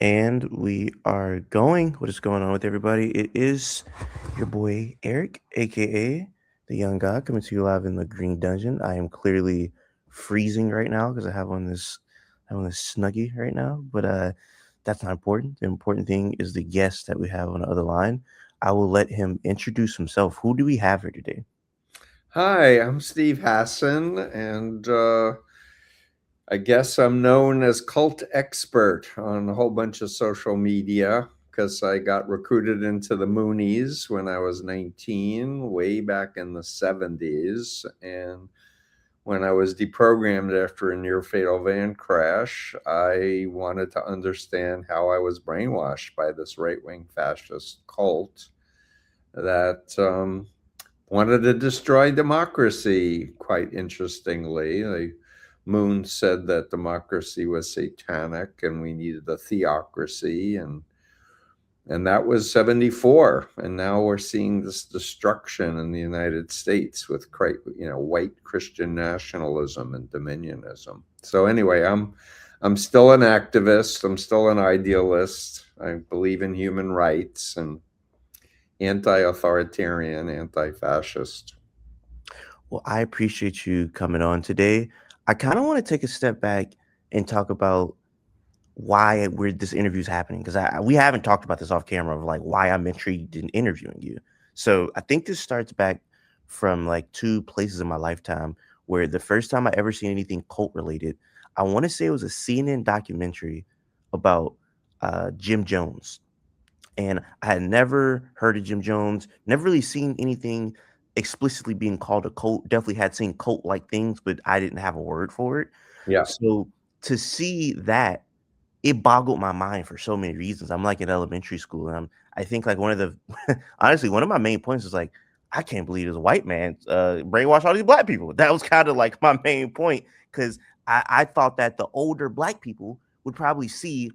And we are going. What is going on with everybody? It is your boy Eric, aka the Young God, coming to you live in the Green Dungeon. I am clearly freezing right now because I have on this snuggie right now, but that's not important. The important thing is the guest that we have on the other line. I will let him introduce himself. Who do we have here today? Hi, I'm Steve Hassan, and I guess I'm known as cult expert on a whole bunch of social media because I got recruited into the Moonies when I was 19, way back in the 70s. And when I was deprogrammed after a near fatal van crash, I wanted to understand how I was brainwashed by this right wing fascist cult that wanted to destroy democracy. Quite interestingly, the Moon said that democracy was satanic and we needed a theocracy, and that was 74, and now we're seeing this destruction in the United States with white Christian nationalism and dominionism. So anyway, I'm still an activist, I'm still an idealist, I believe in human rights and anti-authoritarian, anti-fascist. Well, I appreciate you coming on today. I kind of want to take a step back and talk about why this interview is happening because we haven't talked about this off camera of like why I'm intrigued in interviewing you. So I think this starts back from like two places in my lifetime where the first time I ever seen anything cult related, I want to say it was a CNN documentary about Jim Jones, and I had never heard of Jim Jones, never really seen anything explicitly being called a cult. Definitely had seen cult like things, but I didn't have a word for it. Yeah. So to see that, it boggled my mind for so many reasons. I'm like in elementary school, and I think like one of the honestly one of my main points is like I can't believe this white man brainwashed all these black people. That was kind of like my main point because I thought that the older black people would probably see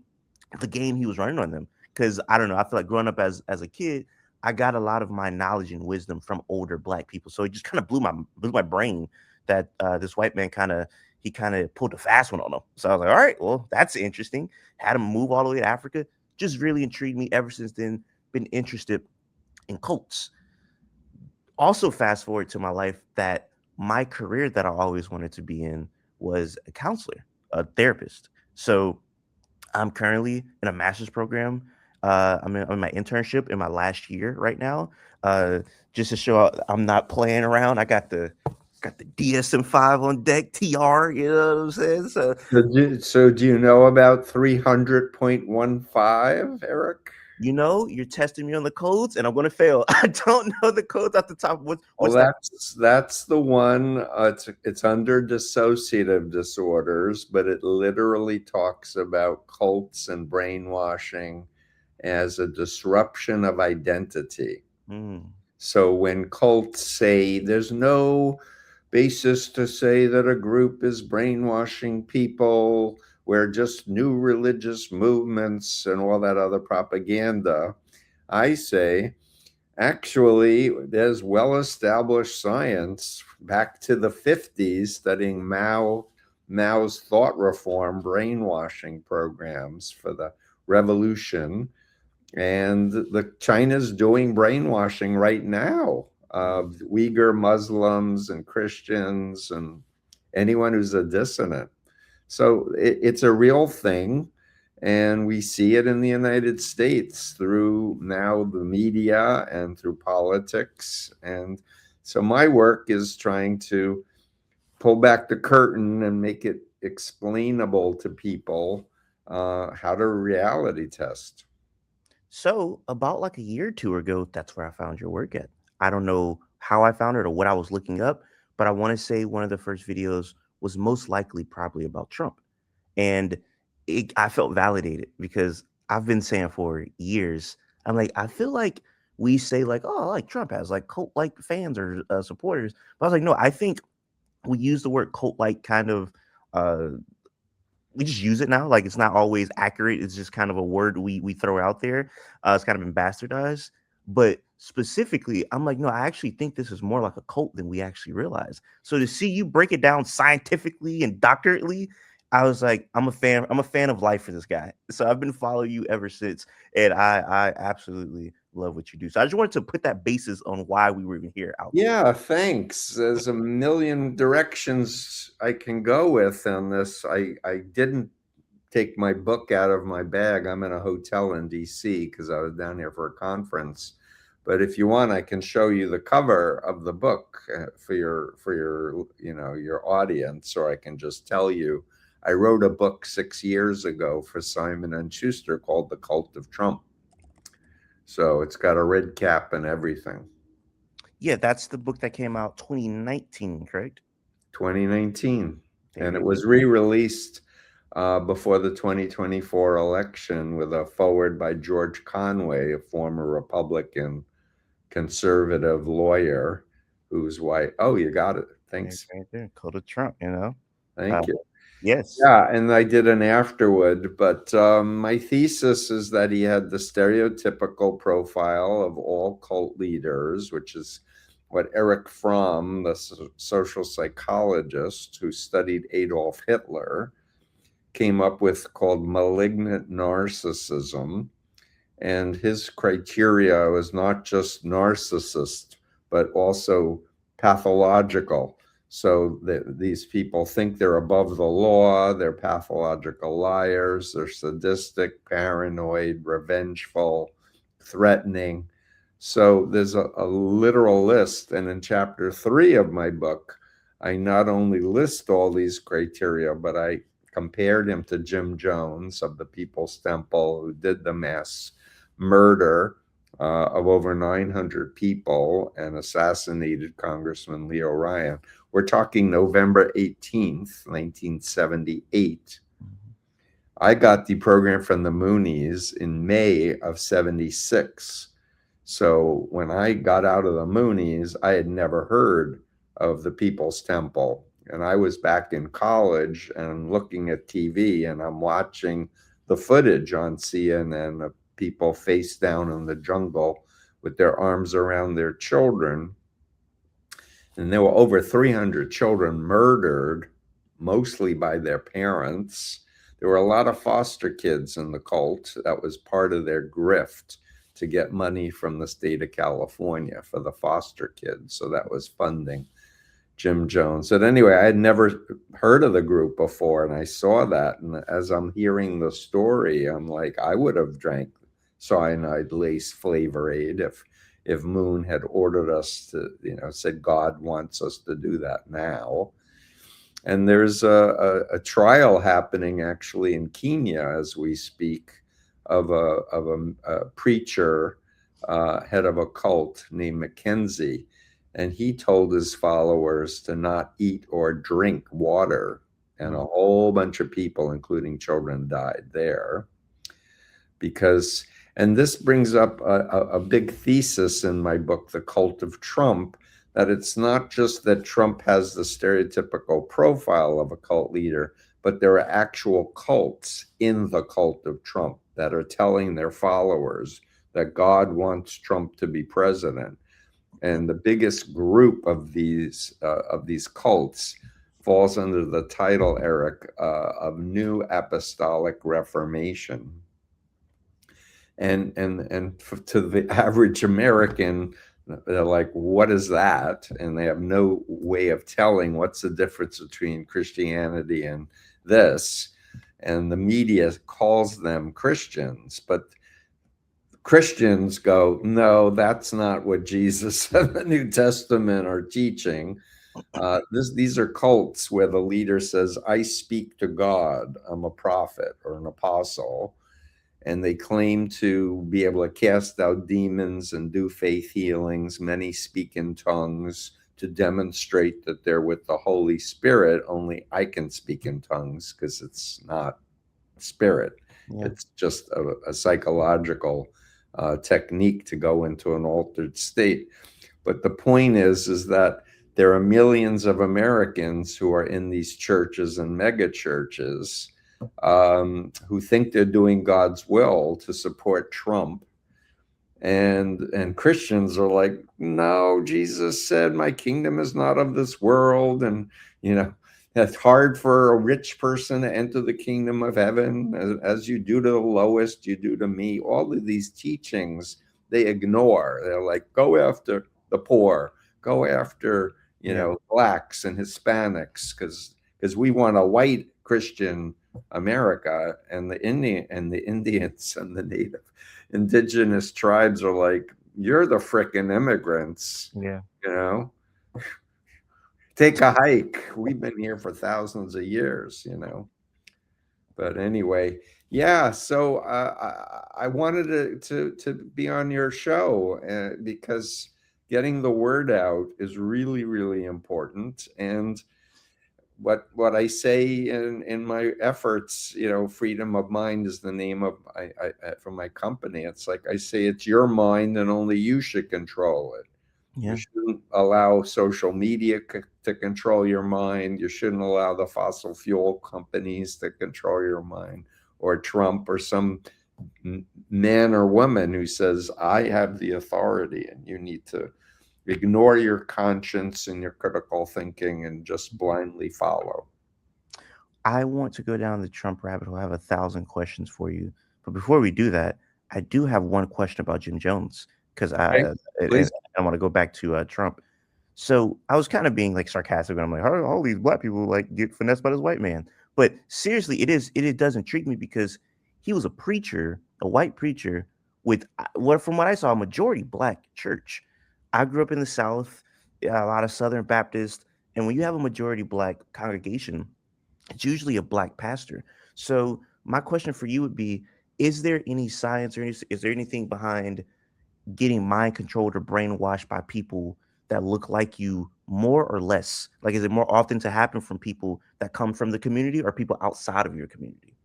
the game he was running on them. Because I don't know, I feel like growing up as a kid, I got a lot of my knowledge and wisdom from older black people. So it just kind of blew my brain that this white man he kind of pulled a fast one on them. So I was like, all right, well, that's interesting. Had him move all the way to Africa. Just really intrigued me ever since then. Been interested in cults. Also, fast forward to my life that my career that I always wanted to be in was a counselor, a therapist. So I'm currently in a master's program. I'm in my internship in my last year right now. Uh, just to show I'm not playing around. I got the DSM-5 on deck, TR. You know what I'm saying? So So do you know about 300.15, Eric? you're testing me on the codes, and I'm gonna fail. I don't know the codes at the top. Well, What's that? that's the one. It's under dissociative disorders, but it literally talks about cults and brainwashing as a disruption of identity. Mm, So when cults say there's no basis to say that a group is brainwashing people, we're just new religious movements and all that other propaganda, I say actually there's well established science back to the 50s studying Mao's thought reform brainwashing programs for the revolution, and the China's doing brainwashing right now of Uyghur Muslims and Christians and anyone who's a dissident. So it's a real thing, and we see it in the United States through now the media and through politics. And so my work is trying to pull back the curtain and make it explainable to people, how to reality test. So about like a year or two ago, that's where I found your work at. I don't know how I found it or what I was looking up, but I want to say one of the first videos was most likely probably about Trump. And I felt validated because I've been saying for years, I'm like, I feel like we say like, oh, like Trump has like cult like fans or supporters. But I was like, no, I think we use the word cult like kind of uh we just use it now. Like it's not always accurate. It's just kind of a word we throw out there. It's kind of been bastardized. But specifically, I'm like, no, I actually think this is more like a cult than we actually realize. So to see you break it down scientifically and doctorately, I was like, I'm a fan. I'm a fan of life for this guy. So I've been following you ever since, and I absolutely love what you do. So I just wanted to put that basis on why we were even here out there. Yeah, thanks. There's a million directions I can go with on this. I didn't take my book out of my bag. I'm in a hotel in DC because I was down here for a conference. But if you want, I can show you the cover of the book for your your audience, or I can just tell you I wrote a book 6 years ago for Simon and Schuster called The Cult of Trump. So it's got a red cap and everything. Yeah, that's the book that came out 2019, correct? 2019. There And it you was go. re-released before the 2024 election with a foreword by George Conway, a former Republican conservative lawyer who's white. Oh, you got it. There's Thanks. right there, Code of Trump. Uh, Thank you. yes. Yeah, and I did an afterward, but my thesis is that he had the stereotypical profile of all cult leaders, which is what Eric Fromm, the social psychologist who studied Adolf Hitler, came up with, called malignant narcissism. And his criteria was not just narcissist, but also pathological. So these people think they're above the law, they're pathological liars, they're sadistic, paranoid, revengeful, threatening. So there's a literal list. And in chapter 3 of my book, I not only list all these criteria, but I compared him to Jim Jones of the People's Temple, who did the mass murder of over 900 people and assassinated Congressman Leo Ryan. We're talking November 18th, 1978. Mhm. I got the program from the Moonies in May of 76. So when I got out of the Moonies, I had never heard of the People's Temple. And I was back in college and looking at TV, and I'm watching the footage on CNN of people face down in the jungle with their arms around their children. And there were over 300 children murdered, mostly by their parents. There were a lot of foster kids in the cult. That was part of their grift to get money from the state of California for the foster kids. So that was funding Jim Jones. But anyway, I had never heard of the group before, and I saw that. And as I'm hearing the story, I'm like, I would have drank cyanide lace Flavor Aid if Moon had ordered us to, said God wants us to do that now. And there's a trial happening actually in Kenya as we speak of a preacher, head of a cult named Mackenzie. And he told his followers to not eat or drink water. And a whole bunch of people, including children, died there. And this brings up a big thesis in my book, The Cult of Trump, that it's not just that Trump has the stereotypical profile of a cult leader, but there are actual cults in the cult of Trump that are telling their followers that God wants Trump to be president. And the biggest group of these cults falls under the title, Eric, of New Apostolic Reformation. And to the average American, they're like, what is that? And they have no way of telling what's the difference between Christianity and this. And the media calls them Christians, but Christians go, no, that's not what Jesus and the New Testament are teaching. These are cults where the leader says, I speak to God, I'm a prophet or an apostle. And they claim to be able to cast out demons and do faith healings. Many speak in tongues to demonstrate that they're with the Holy Spirit. Only I can speak in tongues because it's not spirit. Yeah. It's just a psychological technique to go into an altered state. But the point is that there are millions of Americans who are in these churches and mega churches who think they're doing God's will to support Trump. And Christians are like, no, Jesus said, my kingdom is not of this world. And, It's hard for a rich person to enter the kingdom of heaven. As you do to the lowest, you do to me. All of these teachings they ignore. They're like, go after the poor, go after, Yeah. blacks and Hispanics, because we want a white Christian America, and the Indians and the native indigenous tribes are like, you're the frickin' immigrants, Yeah. you know. Take a hike. We've been here for thousands of years. But anyway, yeah. So I wanted to be on your show because getting the word out is really, really important. And what I say in my efforts, freedom of mind is the name of for my company. It's like I say, it's your mind, and only you should control it. You Yeah. shouldn't allow social media to control your mind. You shouldn't allow the fossil fuel companies to control your mind, or Trump, or some man or woman who says, I have the authority, and you need to ignore your conscience and your critical thinking and just blindly follow. I want to go down the Trump rabbit hole. I have 1,000 questions for you. But before we do that, I do have one question about Jim Jones because Okay, please. I want to go back to Trump. So I was kind of being like sarcastic, and I'm like, how all these black people like get finessed by this white man? But seriously, it does intrigue me because he was a preacher, a white preacher with what from what I saw, a majority black church. I grew up in the South, a lot of Southern Baptists, and when you have a majority black congregation, it's usually a black pastor. So my question for you would be: is there any science, or is there anything behind getting mind controlled or brainwashed by people that look like you more or less? Like, is it more often to happen from people that come from the community or people outside of your community?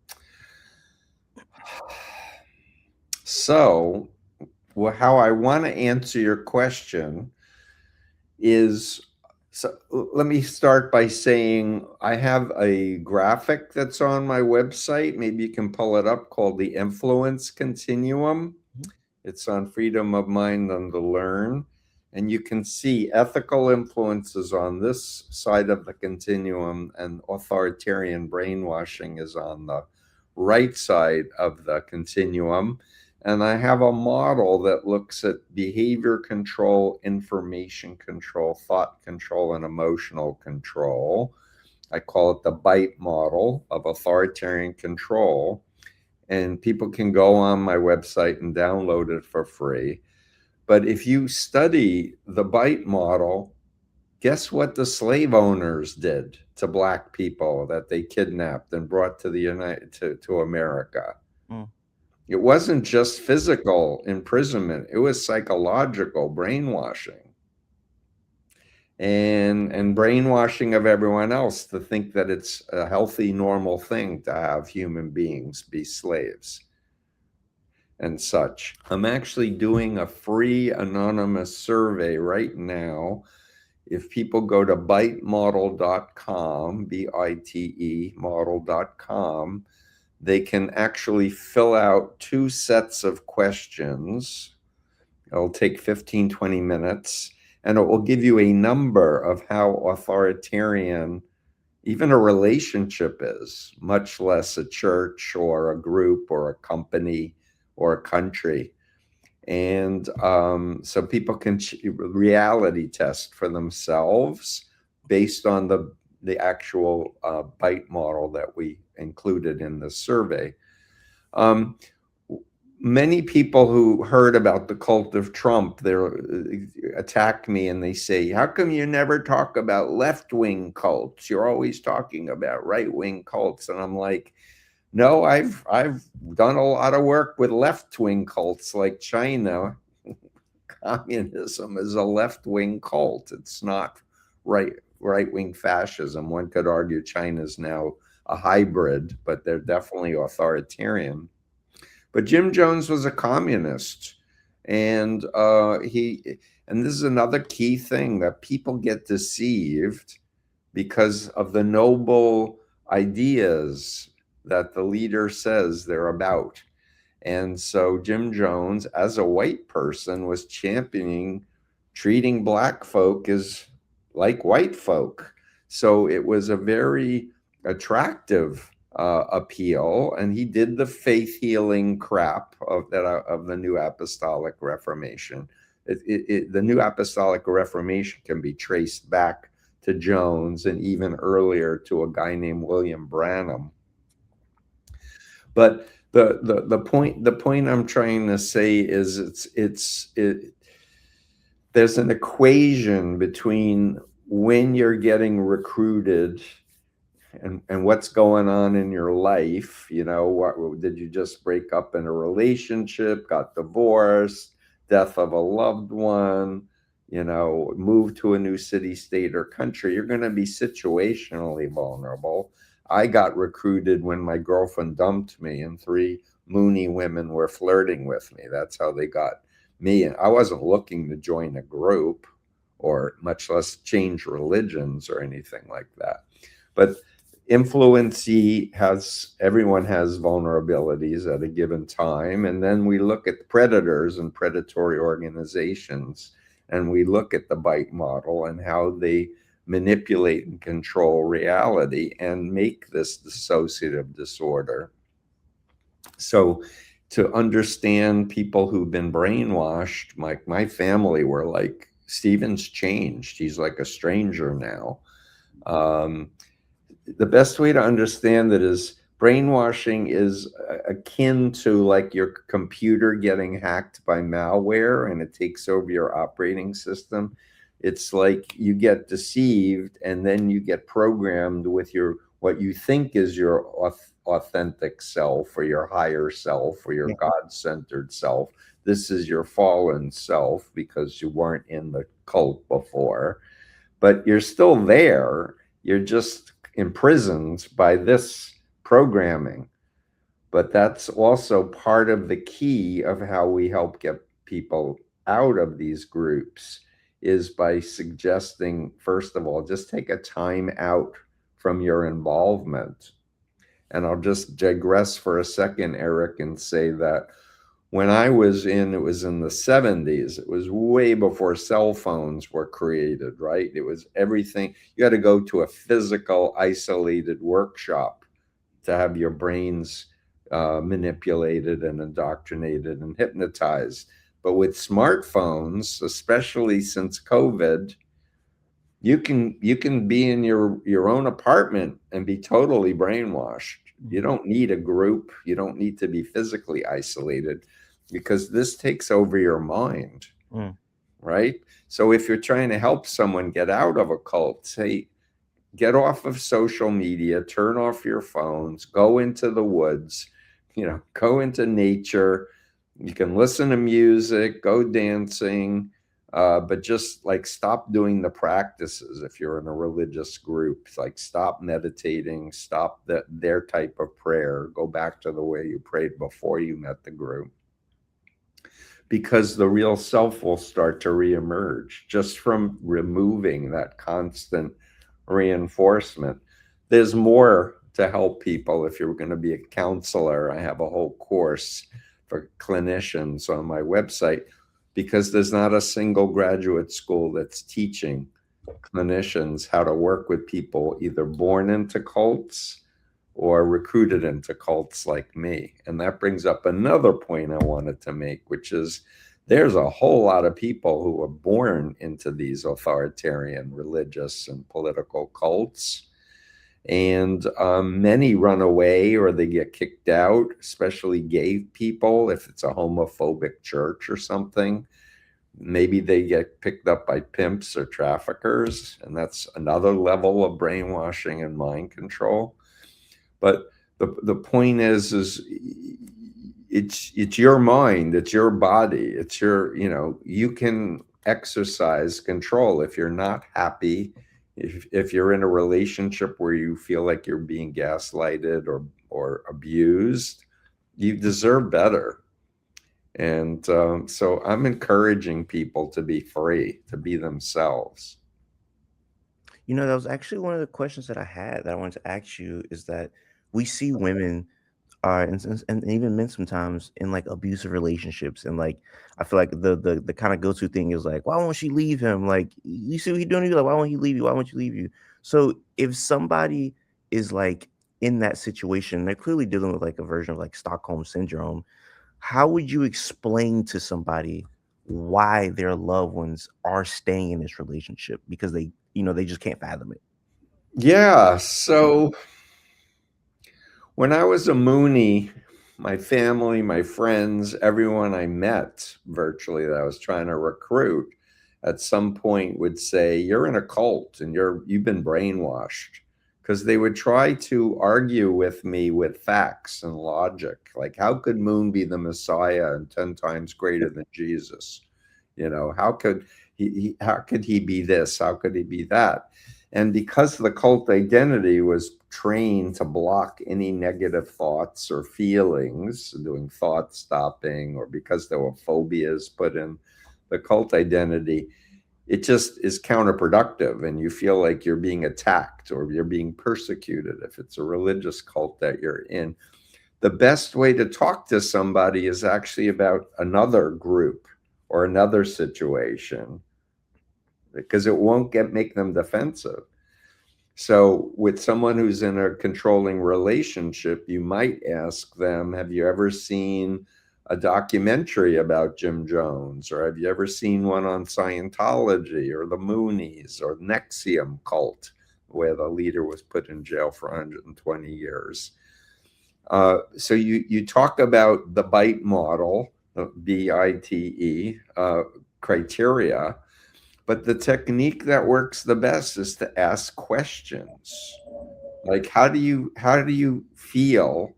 So, how I want to answer your question is, so let me start by saying I have a graphic that's on my website. Maybe you can pull it up, called the Influence Continuum. Mhm. It's on Freedom of Mind on the Learn. And you can see ethical influences on this side of the continuum, and authoritarian brainwashing is on the right side of the continuum. And I have a model that looks at behavior control, information control, thought control, and emotional control. I call it the BITE model of authoritarian control. And people can go on my website and download it for free. But if you study the BITE model, guess what the slave owners did to black people that they kidnapped and brought to to America? Mm. It wasn't just physical imprisonment, it was psychological brainwashing, and brainwashing of everyone else to think that it's a healthy, normal thing to have human beings be slaves and such. I'm actually doing a free anonymous survey right now. If people go to bitemodel.com, BITE model.com, they can actually fill out 2 sets of questions. It'll take 15, 20 minutes, and it will give you a number of how authoritarian even a relationship is, much less a church or a group or a company or a country. And so people can reality test for themselves based on the actual BITE model that we included in the survey. Um, Many people who heard about the cult of Trump, they attack me and they say, how come you never talk about left-wing cults? You're always talking about right-wing cults. And I'm like, no, I've done a lot of work with left-wing cults like China. Communism is a left-wing cult. It's not right-wing fascism. One could argue China's now a hybrid, but they're definitely authoritarian. But Jim Jones was a communist, and and this is another key thing, that people get deceived because of the noble ideas that the leader says they're about. And so Jim Jones, as a white person, was championing treating black folk as like white folk. So it was a very attractive appeal, and he did the faith healing crap of the New Apostolic Reformation. The New Apostolic Reformation can be traced back to Jones and even earlier to a guy named William Branham. But the point I'm trying to say is there's an equation between when you're getting recruited and what's going on in your life. What did you just break up in a relationship, got divorced, death of a loved one, move to a new city, state, or country? You're going to be situationally vulnerable. I got recruited when my girlfriend dumped me and 3 moony women were flirting with me. That's how they got me. And I wasn't looking to join a group or much less change religions or anything like that. But everyone has vulnerabilities at a given time. And then we look at predators and predatory organizations, and we look at the bite model and how they manipulate and control reality and make this dissociative disorder. So to understand people who've been brainwashed, my family were like, Steven's changed. He's like a stranger now. The best way to understand it is brainwashing is akin to like your computer getting hacked by malware and it takes over your operating system. It's like you get deceived and then you get programmed with what you think is your authentic self or your higher self or your God-centered self. This is your fallen self because you weren't in the cult before, but you're still there. You're just imprisoned by this programming. But that's also part of the key of how we help get people out of these groups, is by suggesting, first of all, just take a time out from your involvement. And I'll just digress for a second, Eric, and say that when it was in the 70s, it was way before cell phones were created, right? It was everything. You had to go to a physical, isolated workshop to have your brains manipulated and indoctrinated and hypnotized. But with smartphones, especially since COVID, you can be in your own apartment and be totally brainwashed. You don't need a group. You don't need to be physically isolated, because this takes over your mind, right? So if you're trying to help someone get out of a cult, say, get off of social media, turn off your phones, go into the woods, go into nature. You can listen to music, go dancing, but just like stop doing the practices. If you're in a religious group, like stop meditating, stop their type of prayer, go back to the way you prayed before you met the group. Because the real self will start to reemerge just from removing that constant reinforcement. There's more to help people. If you're going to be a counselor, I have a whole course for clinicians on my website, because there's not a single graduate school that's teaching clinicians how to work with people either born into cults or recruited into cults like me. And that brings up another point I wanted to make, which is there's a whole lot of people who were born into these authoritarian religious and political cults. And many run away or they get kicked out, especially gay people. If it's a homophobic church or something, maybe they get picked up by pimps or traffickers. And that's another level of brainwashing and mind control. But the point is it's your mind, it's your body, it's your, you can exercise control. If you're not happy, if you're in a relationship where you feel like you're being gaslighted or abused, you deserve better. And so I'm encouraging people to be free, to be themselves. That was actually one of the questions that I had that I wanted to ask you, is that we see women and even men sometimes in like abusive relationships, and like I feel like the kind of go-to thing is like, why won't she leave him? Like, you see what he's doing to you, like, why won't he leave you? Why won't you leave you? So if somebody is like in that situation, they're clearly dealing with like a version of like Stockholm syndrome. How would you explain to somebody why their loved ones are staying in this relationship because they just can't fathom it? Yeah. So when I was a Moonie, my family, my friends, everyone I met virtually that I was trying to recruit at some point would say, "You're in a cult and you've been brainwashed." Because they would try to argue with me with facts and logic. Like, how could Moon be the Messiah and 10 times greater than Jesus? How could he be this? How could he be that? And because the cult identity was trained to block any negative thoughts or feelings, doing thought stopping, or because there were phobias put in the cult identity, it just is counterproductive. And you feel like you're being attacked or you're being persecuted if it's a religious cult that you're in. The best way to talk to somebody is actually about another group or another situation, because it won't make them defensive. So with someone who's in a controlling relationship, you might ask them, have you ever seen a documentary about Jim Jones? Or have you ever seen one on Scientology or the Moonies or Nexium cult, where the leader was put in jail for 120 years? So you talk about the BITE model, BITE criteria, but the technique that works the best is to ask questions. Like, how do you feel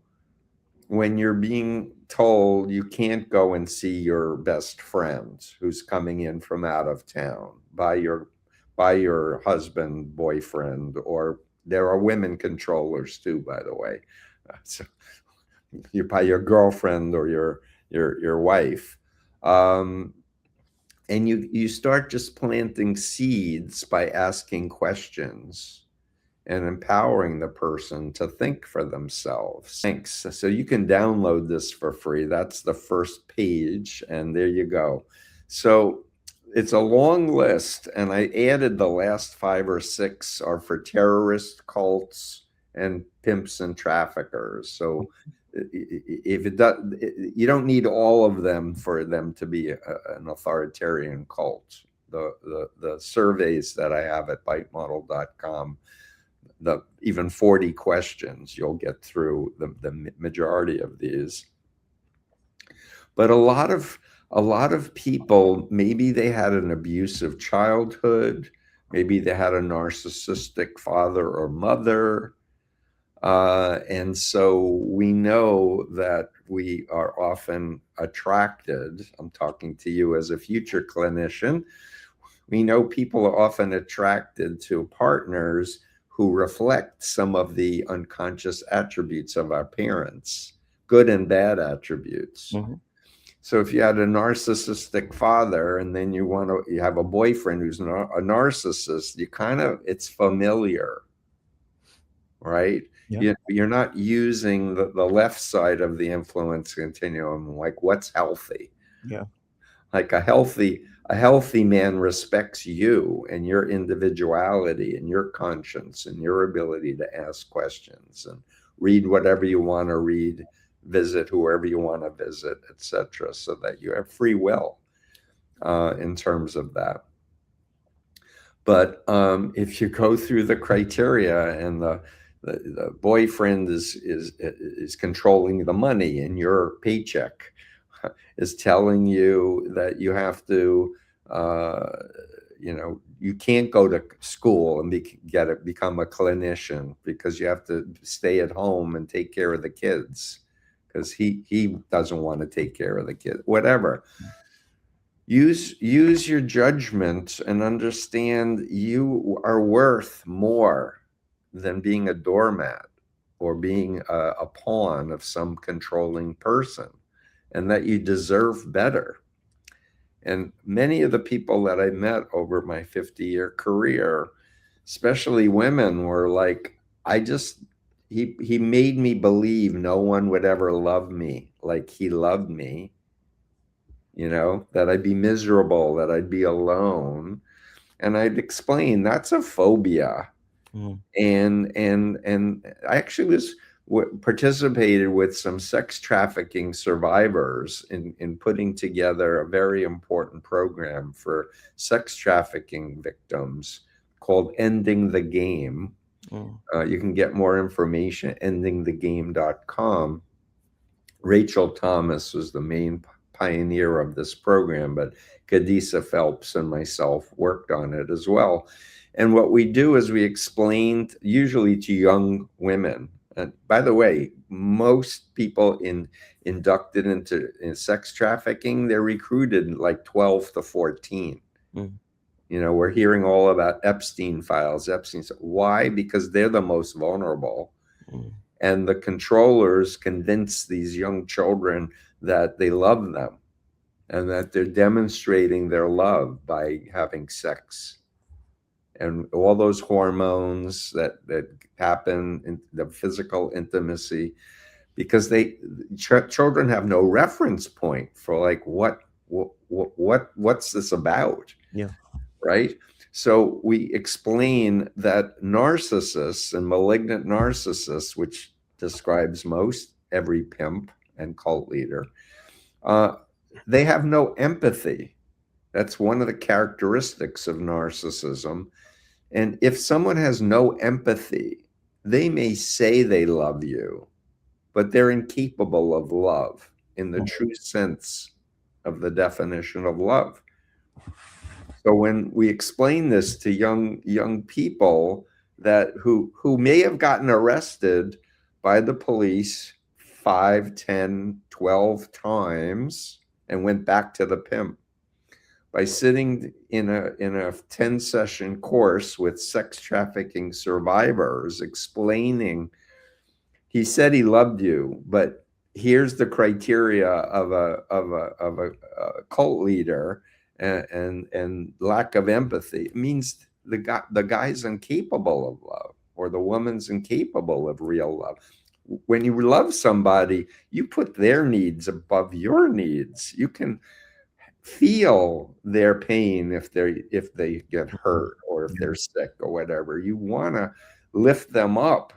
when you're being told you can't go and see your best friend who's coming in from out of town by your husband, boyfriend, or there are women controllers too, by the way. So you by your girlfriend or your wife. And you start just planting seeds by asking questions and empowering the person to think for themselves. Thanks. So you can download this for free. That's the first page, and there you go. So it's a long list, and I added the last 5 or 6 are for terrorist cults and pimps and traffickers. So if it does, you don't need all of them for them to be an authoritarian cult. The surveys that I have at bitemodel.com, the even 40 questions, you'll get through the majority of these. But a lot of people, maybe they had an abusive childhood, maybe they had a narcissistic father or mother, and so we know that we are often attracted. I'm talking to you as a future clinician. We know people are often attracted to partners who reflect some of the unconscious attributes of our parents, good and bad attributes. Mm-hmm. So if you had a narcissistic father and then you have a boyfriend who's a narcissist, it's familiar, right? Yeah. You're not using the left side of the influence continuum. Like, what's healthy? Yeah. Like a healthy man respects you and your individuality and your conscience and your ability to ask questions and read whatever you want to read, visit whoever you want to visit, etc., so that you have free will in terms of that. But if you go through the criteria and the boyfriend is controlling the money in your paycheck, is telling you that you have to, you can't go to school and become a clinician because you have to stay at home and take care of the kids because he doesn't want to take care of the kids. Whatever. Use your judgment and understand you are worth more than being a doormat or being a pawn of some controlling person, and that you deserve better. And many of the people that I met over my 50-year career, especially women, were like, he made me believe no one would ever love me like he loved me, that I'd be miserable, that I'd be alone. And I'd explain that's a phobia. Mm, And I actually participated with some sex trafficking survivors in putting together a very important program for sex trafficking victims called Ending the Game. mm, You can get more information at endingthegame.com. Rachel Thomas was the main pioneer of this program, but Kadisa Phelps and myself worked on it as well. And what we do is we explain, usually to young women. And by the way, most people inducted into sex trafficking, they're recruited like 12 to 14. mm, You know, we're hearing all about Epstein files. Why? Because they're the most vulnerable, mm, and the controllers convince these young children that they love them and that they're demonstrating their love by having sex, and all those hormones that happen in the physical intimacy, because children have no reference point for like what's this about, yeah. right? So we explain that narcissists and malignant narcissists, which describes most every pimp and cult leader, uh, they have no empathy. That's one of the characteristics of narcissism. And if someone has no empathy, they may say they love you, but they're incapable of love in the Mm, true sense of the definition of love. So when we explain this to young people that who may have gotten arrested by the police 5, 10, 12 times and went back to the pimp, by sitting in a 10 session course with sex trafficking survivors, explaining, he said he loved you, but here's the criteria of a cult leader, and lack of empathy. It means the guy's incapable of love, or the woman's incapable of real love. When you love somebody, you put their needs above your needs. You can feel their pain if they get mm, hurt or if yeah. they're sick or whatever. You want to lift them up.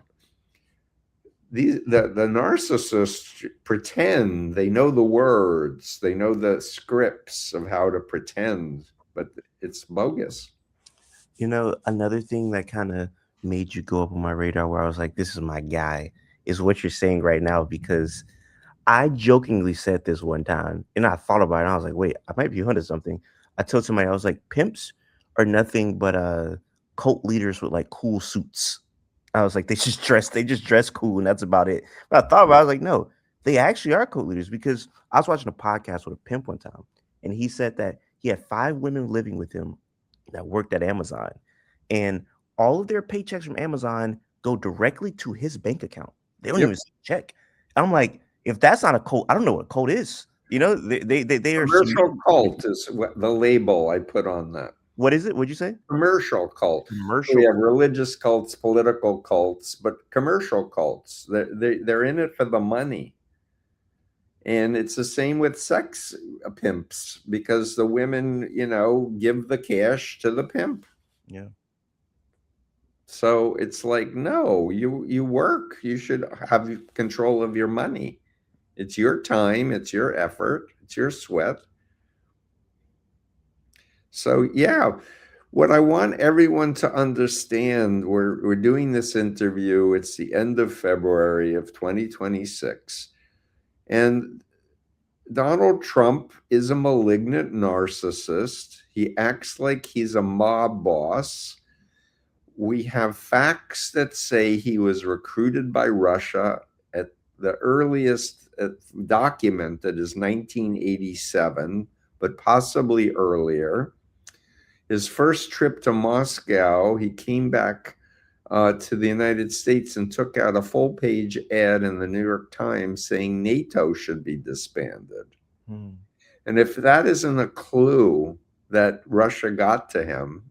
The narcissists pretend they know the words, they know the scripts of how to pretend, but it's bogus. You know, another thing that kind of made you go up on my radar where I was like, this is my guy, is what you're saying right now, because I jokingly said this one time and I thought about it. And I was like, wait, I might be onto something. I told somebody, I was like, pimps are nothing but cult leaders with like cool suits. I was like, they just dress cool and that's about it. But I thought about it, I was like, no, they actually are cult leaders, because I was watching a podcast with a pimp one time and he said that he had 5 women living with him that worked at Amazon, and all of their paychecks from Amazon go directly to his bank account. They don't Yep. even see a check. I'm like, if that's not a cult, I don't know what a cult is. You know, they are Commercial submitting. cult is what the label I put on that. What is it? What'd you say? Commercial cult. We Commercial. have religious cults, political cults, but commercial cults. They're in it for the money. And it's the same with sex pimps, because the women, give the cash to the pimp. Yeah. So it's like, no, you work. You should have control of your money. It's your time, it's your effort, it's your sweat. So yeah, what I want everyone to understand, we're doing this interview. It's the end of February of 2026. And Donald Trump is a malignant narcissist. He acts like he's a mob boss. We have facts that say he was recruited by Russia. At the earliest documented is 1987, but possibly earlier. His first trip to Moscow, he came back to the United States and took out a full-page ad in the New York Times saying NATO should be disbanded. Hmm. And if that isn't a clue that Russia got to him,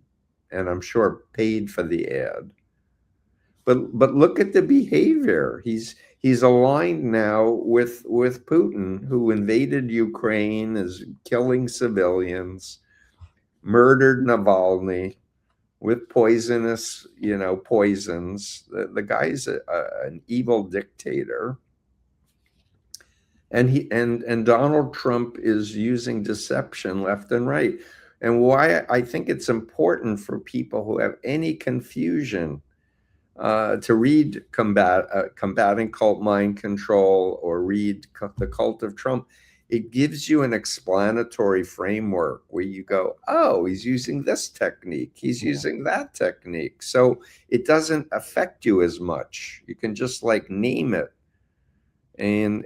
and I'm sure paid for the ad, but look at the behavior. He's aligned now with Putin, who invaded Ukraine, is killing civilians, murdered Navalny, with poisonous, poisons. The guy's an evil dictator, and Donald Trump is using deception left and right. And why I think it's important for people who have any confusion to read Combating Cult Mind Control, or read The Cult of Trump. It gives you an explanatory framework where you go, oh, he's using this technique, he's Yeah. using that technique. So it doesn't affect you as much. You can just like name it and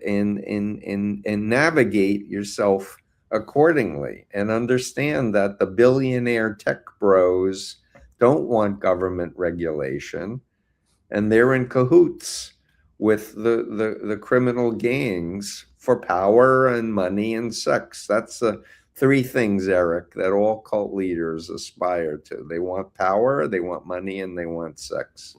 navigate yourself accordingly, and understand that the billionaire tech bros don't want government regulation, and they're in cahoots with the criminal gangs for power and money and sex. That's the three things, Eric, that all cult leaders aspire to. They want power, they want money, and they want sex.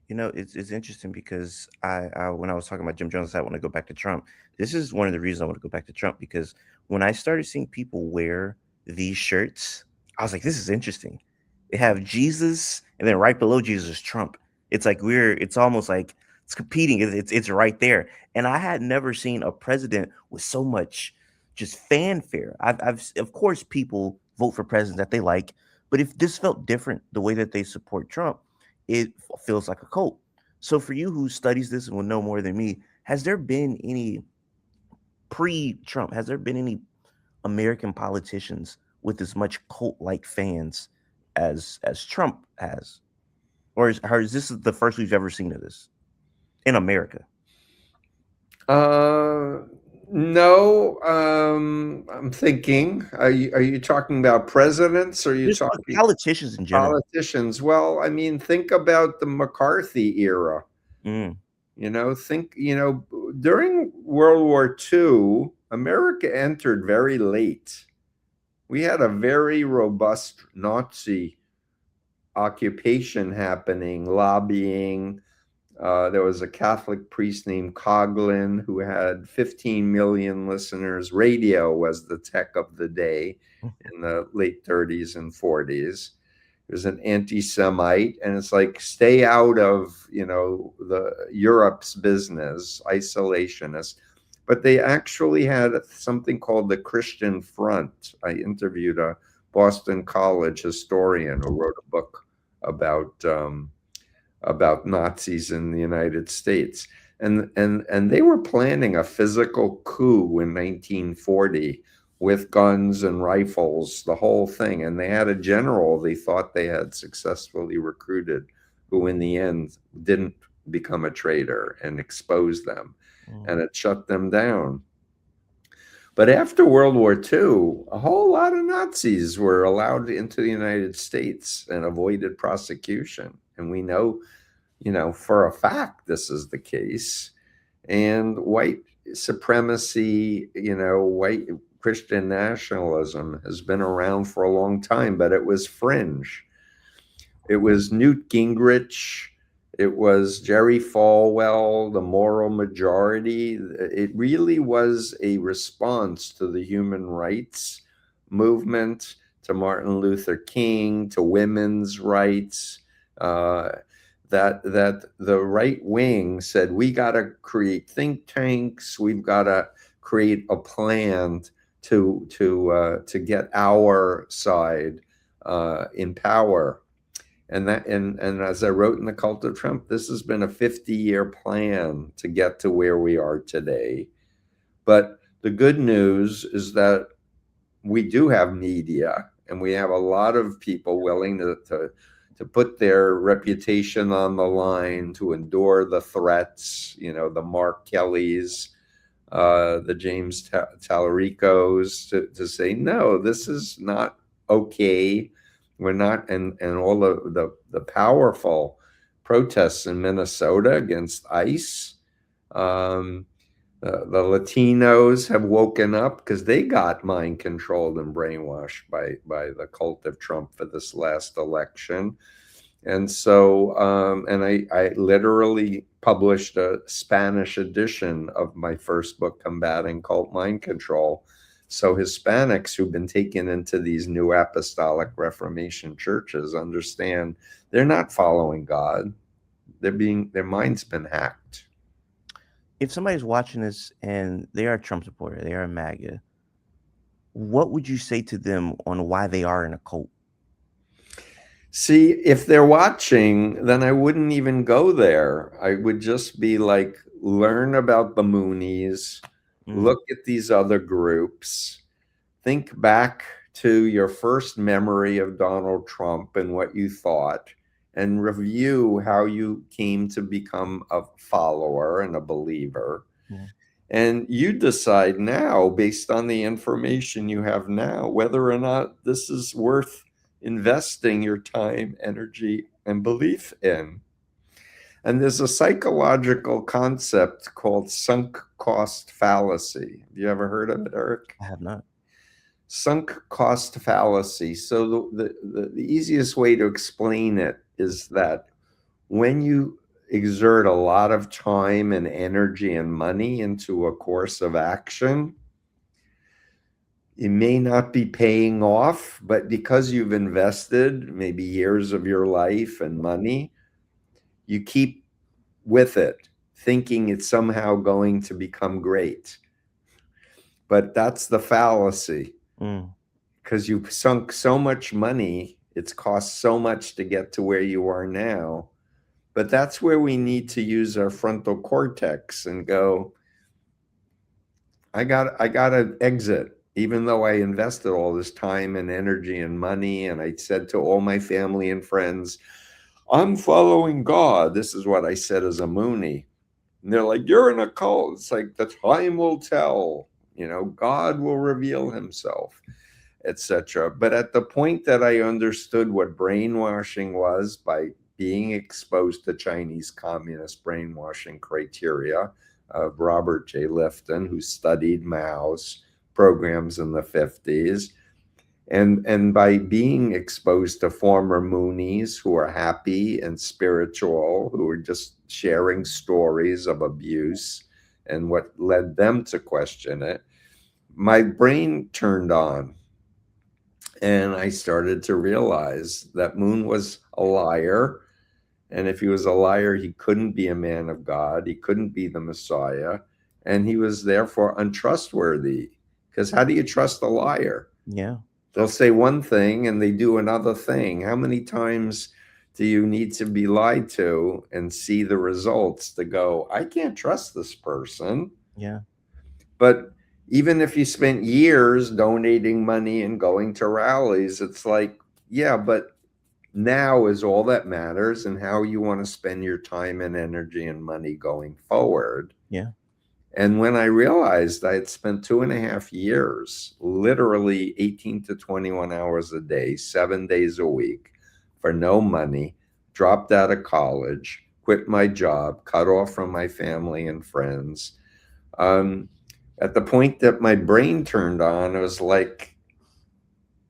It's interesting because I when I was talking about Jim Jones, I want to go back to Trump. This is one of the reasons I want to go back to Trump, because when I started seeing people wear these shirts, I was like, this is interesting. They have Jesus, and then right below Jesus, Trump. It's like it's almost like it's competing. It's right there. And I had never seen a president with so much just fanfare. Of course, people vote for presidents that they like, but if this felt different, the way that they support Trump, it feels like a cult. So for you who studies this and will know more than me, has there been any pre-Trump? Has there been any American politicians with as much cult-like fans as Trump has, or is this the first we've ever seen of this in America? Uh, no. I'm thinking. Are you talking about presidents? Or are you Just with talking politicians in general. politicians? Well, I mean, think about the McCarthy era. Mm, During World War II, America entered very late. We had a very robust Nazi occupation happening, lobbying. There was a Catholic priest named Coughlin who had 15 million listeners. Radio was the tech of the day in the late 30s and 40s. He was an anti-Semite, and it's like, stay out of the Europe's business, isolationist. But they actually had something called the Christian Front. I interviewed a Boston College historian who wrote a book about Nazis in the United States. And they were planning a physical coup in 1940 with guns and rifles, the whole thing. And they had a general they thought they had successfully recruited, who in the end didn't become a traitor and exposed them, mm, and it shut them down. But after World War II, a whole lot of Nazis were allowed into the United States and avoided prosecution. And we know, for a fact this is the case. And white supremacy, white Christian nationalism has been around for a long time, but it was fringe. It was Newt Gingrich. It was Jerry Falwell, the moral majority. It really was a response to the human rights movement, to Martin Luther King, to women's rights. That the right wing said, we got to create think tanks. We've got to create a plan to get our side in power. And as I wrote in The Cult of Trump, this has been a 50-year plan to get to where we are today. But the good news is that we do have media, and we have a lot of people willing to put their reputation on the line, to endure the threats, the Mark Kellys, the James Tallaricos, to say, no, this is not okay. We're not, and all the powerful protests in Minnesota against ICE. The Latinos have woken up because they got mind controlled and brainwashed by the cult of Trump for this last election. And so, and I literally published a Spanish edition of my first book, Combating Cult Mind Control. So Hispanics who've been taken into these new apostolic Reformation churches understand they're not following God. Their mind's been hacked. If somebody's watching this and they are a Trump supporter, they are a MAGA, what would you say to them on why they are in a cult? See, if they're watching, then I wouldn't even go there. I would just be like, learn about the Moonies, Mm, look at these other groups, think back to your first memory of Donald Trump and what you thought, and review how you came to become a follower and a believer. yeah. And you decide now, based on the information you have now, whether or not this is worth investing your time, energy, and belief in. And there's a psychological concept called sunk cost fallacy. Have you ever heard of it, Eric? I have not. Sunk cost fallacy. So the easiest way to explain it is that when you exert a lot of time and energy and money into a course of action, it may not be paying off, but because you've invested maybe years of your life and money, you keep with it, thinking it's somehow going to become great. But that's the fallacy, Mm, because you've sunk so much money, it's cost so much to get to where you are now. But that's where we need to use our frontal cortex and go, I gotta exit. Even though I invested all this time and energy and money, and I said to all my family and friends, I'm following God. This is what I said as a Moonie. And they're like, you're in a cult. It's like, the time will tell. God will reveal himself, etc. But at the point that I understood what brainwashing was by being exposed to Chinese communist brainwashing criteria of Robert J. Lifton, who studied Mao's programs in the 50s, and by being exposed to former Moonies who are happy and spiritual, who are just sharing stories of abuse and what led them to question it, my brain turned on. And I started to realize that Moon was a liar. And if he was a liar, he couldn't be a man of God. He couldn't be the Messiah. And he was therefore untrustworthy. Because how do you trust a liar? yeah. They'll say one thing and they do another thing. How many times do you need to be lied to and see the results to go, I can't trust this person? Yeah. But even if you spent years donating money and going to rallies, it's like, yeah, but now is all that matters, and how you want to spend your time and energy and money going forward. Yeah. And when I realized I had spent 2.5 years, literally 18 to 21 hours a day, 7 days a week, for no money, dropped out of college, quit my job, cut off from my family and friends. Um, at the point that my brain turned on, it was like,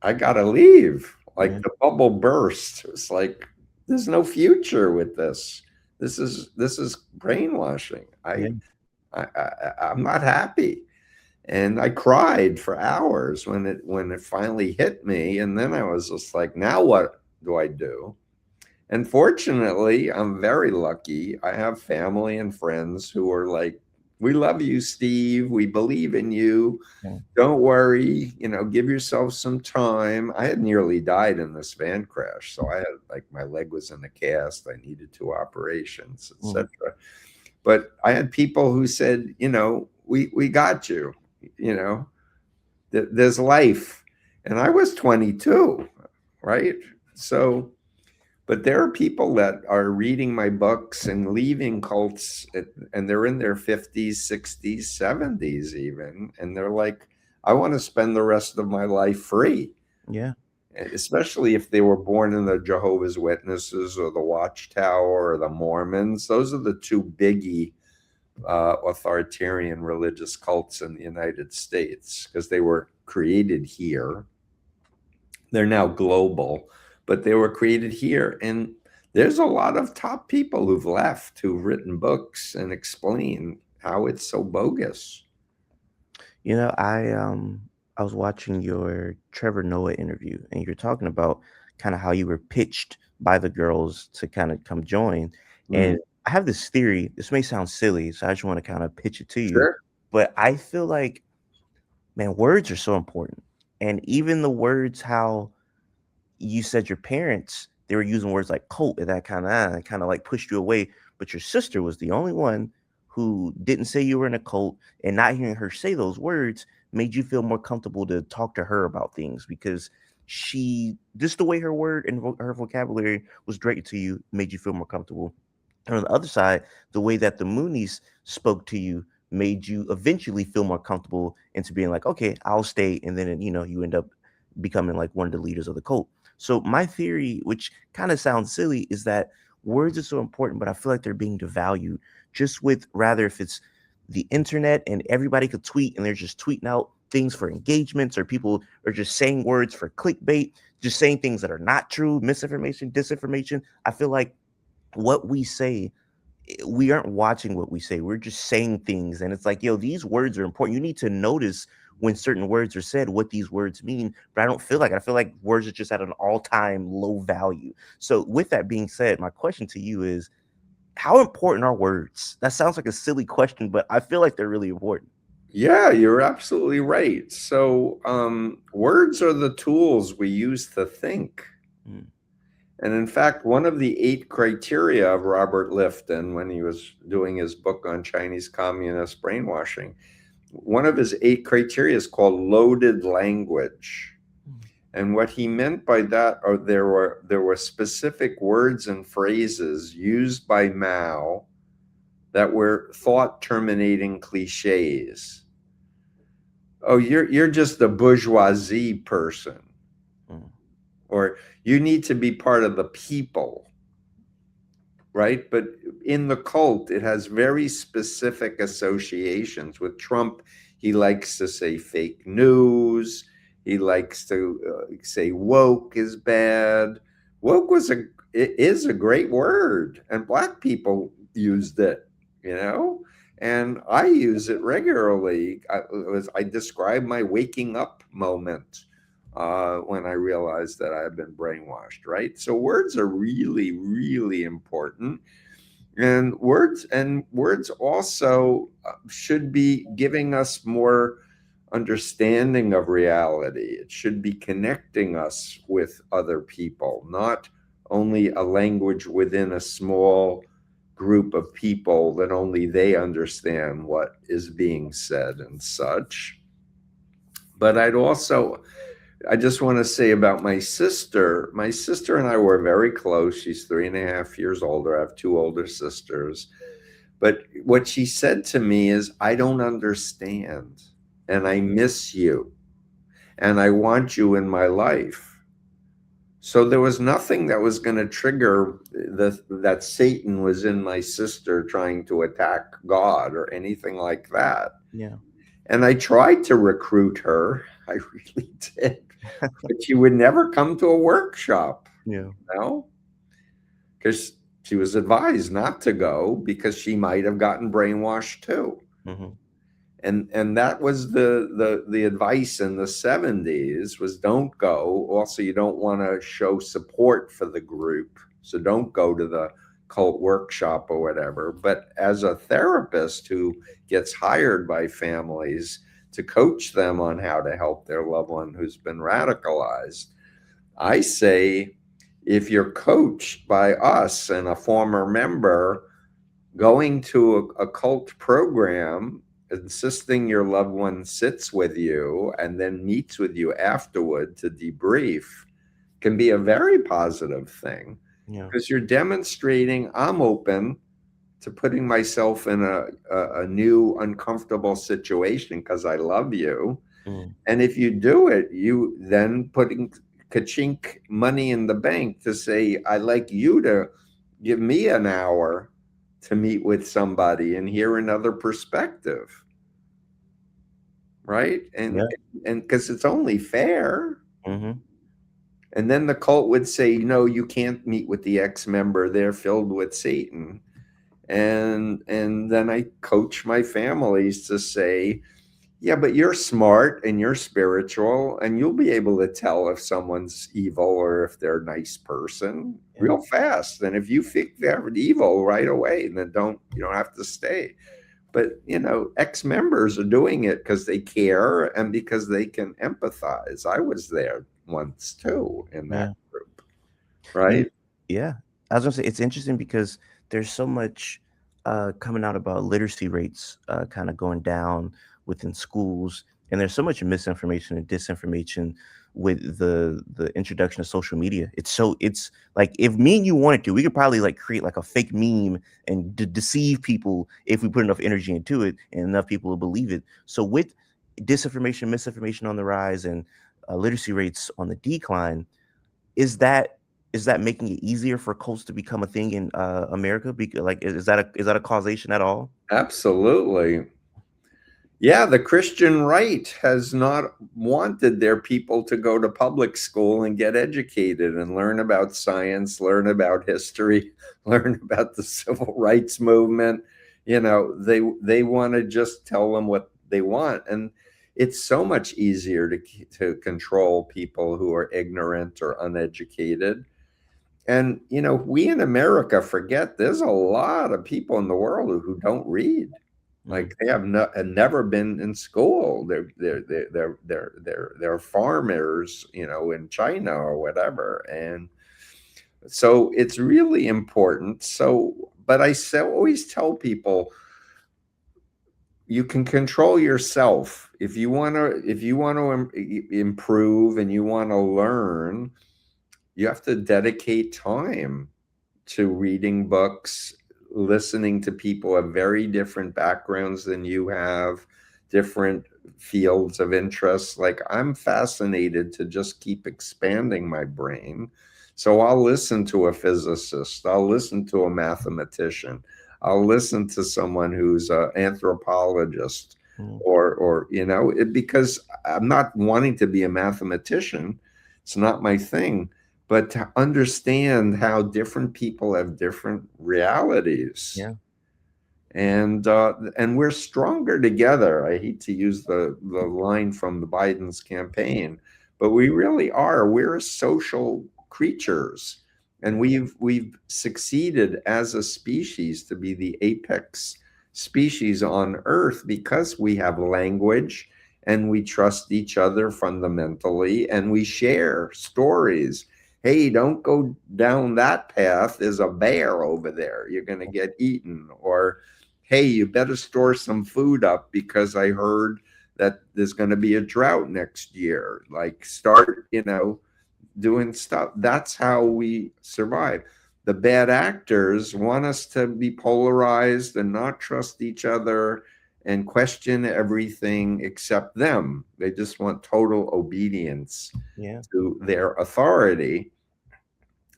I got to leave. Yeah. Like the bubble burst. It was like, there's no future with this. This is brainwashing. Yeah. I'm not happy. And I cried for hours when it finally hit me. And then I was just like, now what do I do? And fortunately, I'm very lucky. I have family and friends who are like, we love you, Steve. We believe in you. Yeah. Don't worry, give yourself some time. I had nearly died in this van crash. So I had, like, my leg was in a cast. I needed 2 operations, Mm, etc. But I had people who said, we got you, you know, there's life. And I was 22, right? So, but there are people that are reading my books and leaving cults, and they're in their 50s, 60s, 70s even. And they're like, I want to spend the rest of my life free. yeah. Especially if they were born in the Jehovah's Witnesses or the Watchtower or the Mormons. Those are the two biggie authoritarian religious cults in the United States, because they were created here. They're now global, but they were created here. And there's a lot of top people who've left, who've written books and explain how it's so bogus. I I was watching your Trevor Noah interview, and you're talking about kind of how you were pitched by the girls to kind of come join. Mm, And I have this theory. This may sound silly, so I just want to kind of pitch it to you. sure. But I feel like, man, words are so important. And even the words, how you said your parents, they were using words like cult and that kind of like pushed you away. But your sister was the only one who didn't say you were in a cult, and not hearing her say those words made you feel more comfortable to talk to her about things because she just the way her word and her vocabulary was directed to you made you feel more comfortable. And on the other side, the way that the Moonies spoke to you made you eventually feel more comfortable into being like, okay, I'll stay. And then, you end up becoming like one of the leaders of the cult. So my theory, which kind of sounds silly, is that words are so important, but I feel like they're being devalued just with rather if it's the internet and everybody could tweet and they're just tweeting out things for engagements or people are just saying words for clickbait, just saying things that are not true, misinformation, disinformation. I feel like what we say, we aren't watching what we say. We're just saying things. And it's like, yo, these words are important. You need to notice when certain words are said, what these words mean. But I don't feel like it. I feel like words are just at an all-time low value. So with that being said, my question to you is, how important are words? That sounds like a silly question, but I feel like they're really important. Yeah, you're absolutely right. So, words are the tools we use to think. Mm, And in fact, one of the 8 criteria of Robert Lifton when he was doing his book on Chinese communist brainwashing, one of his 8 criteria is called loaded language. mm, And what he meant by that are there were specific words and phrases used by Mao that were thought terminating cliches. Oh, you're just a bourgeoisie person, mm, or you need to be part of the people, right? But in the cult, it has very specific associations. With Trump, he likes to say fake news. He likes to say woke is bad. Woke it is a great word, and black people used it, you know. And I use it regularly. I describe my waking up moment when I realized that I had been brainwashed, right? So words are really, really important. And words also should be giving us more understanding of reality. It should be connecting us with other people, not only a language within a small group of people that only they understand what is being said and such. But I just want to say about my sister. My sister and I were very close. She's 3.5 years older. I have 2 older sisters. But what she said to me is, I don't understand. And I miss you. And I want you in my life. So there was nothing that was going to trigger that Satan was in my sister trying to attack God or anything like that. yeah. And I tried to recruit her. I really did. But she would never come to a workshop, Yeah. you know, because she was advised not to go because she might have gotten brainwashed too. Hmm. And that was the advice in the 70s was don't go. Also, you don't want to show support for the group. So don't go to the cult workshop or whatever. But as a therapist who gets hired by families to coach them on how to help their loved one who's been radicalized, I say if you're coached by us and a former member, going to a cult program, insisting your loved one sits with you and then meets with you afterward to debrief can be a very positive thing Yeah. because you're demonstrating I'm open to putting myself in a new uncomfortable situation because I love you. Mm, And if you do it, you then putting kachink money in the bank to say, I'd like you to give me an hour to meet with somebody and hear another perspective, right? yeah. And because it's only fair. Hmm. And then the cult would say, no, you can't meet with the ex-member. They're filled with Satan. And then I coach my families to say, Yeah, but you're smart and you're spiritual, and you'll be able to tell if someone's evil or if they're a nice person Yeah. real fast. And if you think they're evil right away, then you don't have to stay. But ex-members are doing it because they care and because they can empathize. I was there once too in that Yeah. group, You right? yeah. I was gonna say it's interesting because there's so much coming out about literacy rates kind of going down within schools, and there's so much misinformation and disinformation with the introduction of social media. It's like if me and you wanted to, we could probably like create like a fake meme and deceive people if we put enough energy into it and enough people will believe it. So with disinformation, misinformation on the rise, and literacy rates on the decline, is that making it easier for cults to become a thing in America? Because like, is that a causation at all? Absolutely. Yeah, the Christian right has not wanted their people to go to public school and get educated and learn about science, learn about history, learn about the civil rights movement. They want to just tell them what they want, and it's so much easier to control people who are ignorant or uneducated. And we in America forget there's a lot of people in the world who don't read. Mm, Like they have never been in school. They're farmers, in China or whatever. And so it's really important. But always tell people you can control yourself if you want to. If you want to improve and you want to learn, you have to dedicate time to reading books, listening to people of very different backgrounds than you have, different fields of interest. Like I'm fascinated to just keep expanding my brain. So I'll listen to a physicist, I'll listen to a mathematician, I'll listen to someone who's an anthropologist, mm, because I'm not wanting to be a mathematician. It's not my thing, but to understand how different people have different realities, yeah, and we're stronger together. I hate to use the line from the Biden's campaign, but we really are. We're social creatures, and we've succeeded as a species to be the apex species on Earth because we have language and we trust each other fundamentally and we share stories. Hey, don't go down that path. There's a bear over there. You're going to get eaten. Or, hey, you better store some food up because I heard that there's going to be a drought next year. Like, start, doing stuff. That's how we survive. The bad actors want us to be polarized and not trust each other and question everything except them. They just want total obedience yeah. to their authority.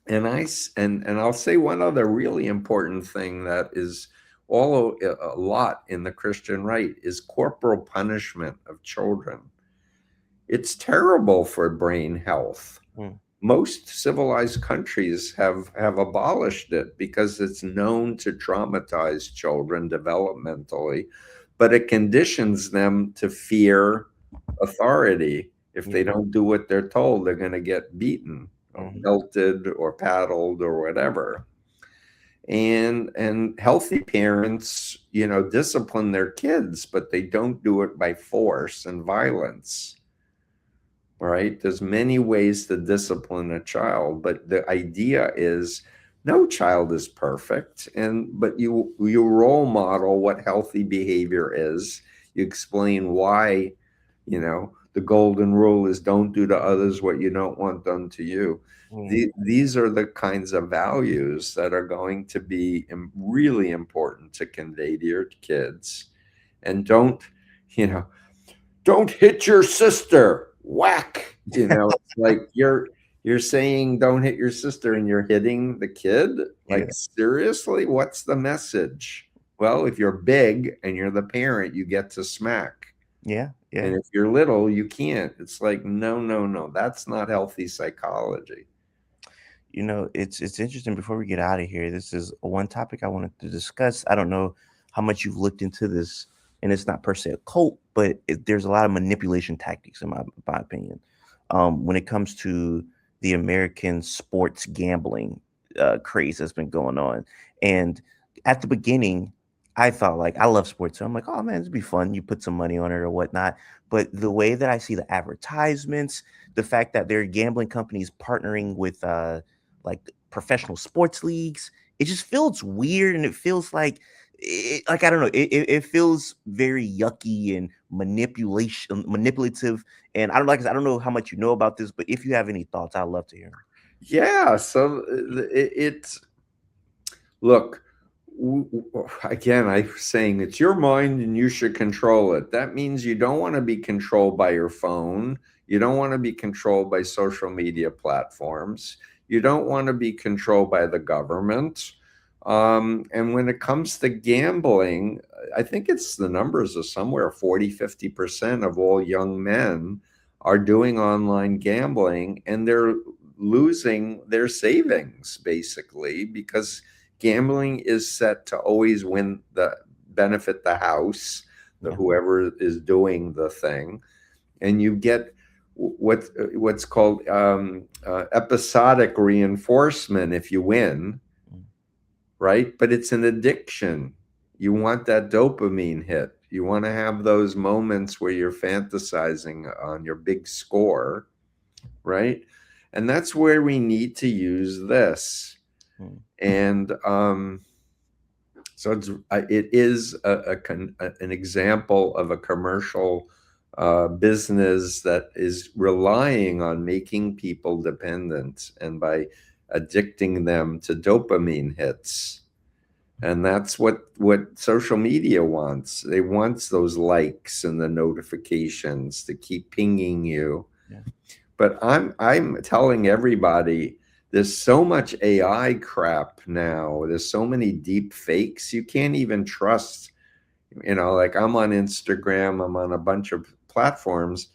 And I'll say one other really important thing that is all a lot in the Christian right is corporal punishment of children. It's terrible for brain health. Mm, Most civilized countries have abolished it because it's known to traumatize children developmentally, but it conditions them to fear authority. If yeah. they don't do what they're told, they're going to get beaten or Hmm. belted or paddled or whatever. And healthy parents, discipline their kids, but they don't do it by force and violence. Right? There's many ways to discipline a child, but the idea is no child is perfect. But you role model what healthy behavior is. You explain why, the golden rule is don't do to others what you don't want done to you. Mm, These are the kinds of values that are going to be really important to convey to your kids. And you know, don't hit your sister. Whack. It's like you're saying don't hit your sister and you're hitting the kid. yeah, Like seriously, what's the message? Well, if you're big and you're the parent, you get to smack. yeah, yeah. And if you're little, you can't. It's like, no, no, no. That's not healthy psychology. It's interesting. Before we get out of here, this is one topic I wanted to discuss. I don't know how much you've looked into this, and it's not per se a cult, but there's a lot of manipulation tactics in my opinion. When it comes to the American sports gambling craze that's been going on, and at the beginning, I thought like I love sports, so I'm like, oh man, it'd be fun. You put some money on it or whatnot. But the way that I see the advertisements, the fact that there are gambling companies partnering with like professional sports leagues, it just feels weird, and it feels like I don't know, it feels very yucky and manipulative. And I don't like I don't know how much you know about this, but if you have any thoughts, I'd love to hear 'em. Yeah. So it's look, again, I'm saying it's your mind and you should control it. That means you don't want to be controlled by your phone. You don't want to be controlled by social media platforms. You don't want to be controlled by the government. And when it comes to gambling, I think it's the numbers are somewhere 40-50% of all young men are doing online gambling, and they're losing their savings basically because gambling is set to always win the benefit the house, the Yeah. whoever is doing the thing, and you get what's called episodic reinforcement if you win, Mm. right? But it's an addiction. You want that dopamine hit. You want to have those moments where you're fantasizing on your big score, right? And that's where we need to use this. Mm. And so it is an example of a commercial business that is relying on making people dependent and by addicting them to dopamine hits. And that's what social media wants. They wants those likes and the notifications to keep pinging you. Yeah. But I'm telling everybody, there's so much AI crap now. There's so many deep fakes. You can't even trust, like I'm on Instagram, I'm on a bunch of platforms.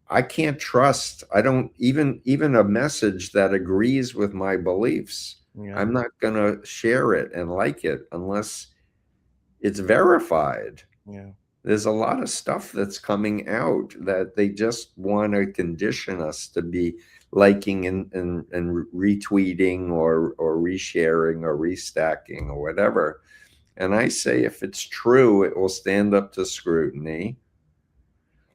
I can't trust. I don't even a message that agrees with my beliefs. Yeah. I'm not going to share it and like it unless it's verified. Yeah. There's a lot of stuff that's coming out that they just want to condition us to be liking and retweeting or resharing or restacking or whatever. And I say if it's true, it will stand up to scrutiny.